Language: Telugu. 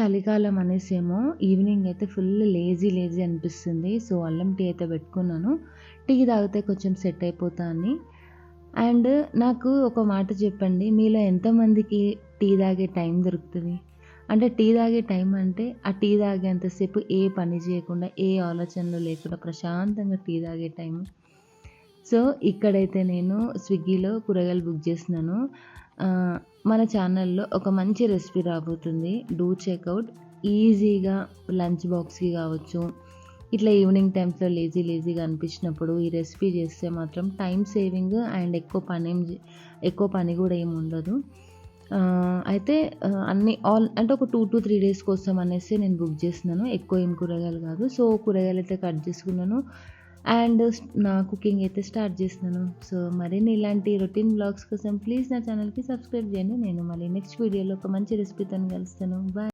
చలికాలం అనేసేమో ఈవినింగ్ అయితే ఫుల్ లేజీ అనిపిస్తుంది. సో, అల్లం టీ అయితే పెట్టుకున్నాను. టీ తాగితే కొంచెం సెట్ అయిపోతా అని. అండ్ నాకు ఒక మాట చెప్పండి. మీలో ఎంతమందికి టీ తాగే టైం దొరుకుతది? అంటే టీ తాగే టైం అంటే, ఆ టీ తాగేంతసేపు ఏ పని చేయకుండా, ఏ ఆలోచనలు లేకుండా ప్రశాంతంగా టీ తాగే టైము. సో, ఇక్కడైతే నేను స్విగ్గీలో కూరగాయలు బుక్ చేసినాను. మన ఛానల్‌లో ఒక మంచి రెసిపీ రాబోతుంది. Do checkout. ఈజీగా లంచ్ బాక్స్‌కి కావచ్చు, ఇట్లా ఈవినింగ్ టైమ్స్‌లో లేజీగా అనిపించినప్పుడు ఈ రెసిపీ చేస్తే మాత్రం టైమ్ సేవింగ్ అండ్ ఎక్కువ పని కూడా ఏమి ఉండదు. అయితే అన్నీ అంటే ఒక 2-3 డేస్ కోసం అనేసి నేను బుక్ చేసినాను. ఎక్కువ ఏం కూరగాయలు కాదు. సో, కూరగాయలు అయితే కట్ చేసుకున్నాను. అండ్ నా కుకింగ్ అయితే స్టార్ట్ చేసినాను. సో, మరిన్ని ఇలాంటి రొటీన్ వ్లాగ్స్ కోసం ప్లీజ్ నా ఛానల్‌కి సబ్స్క్రైబ్ చేయండి. నేను మళ్ళీ నెక్స్ట్ వీడియోలో ఒక మంచి రెసిపీతోని కలుస్తాను. బాయ్.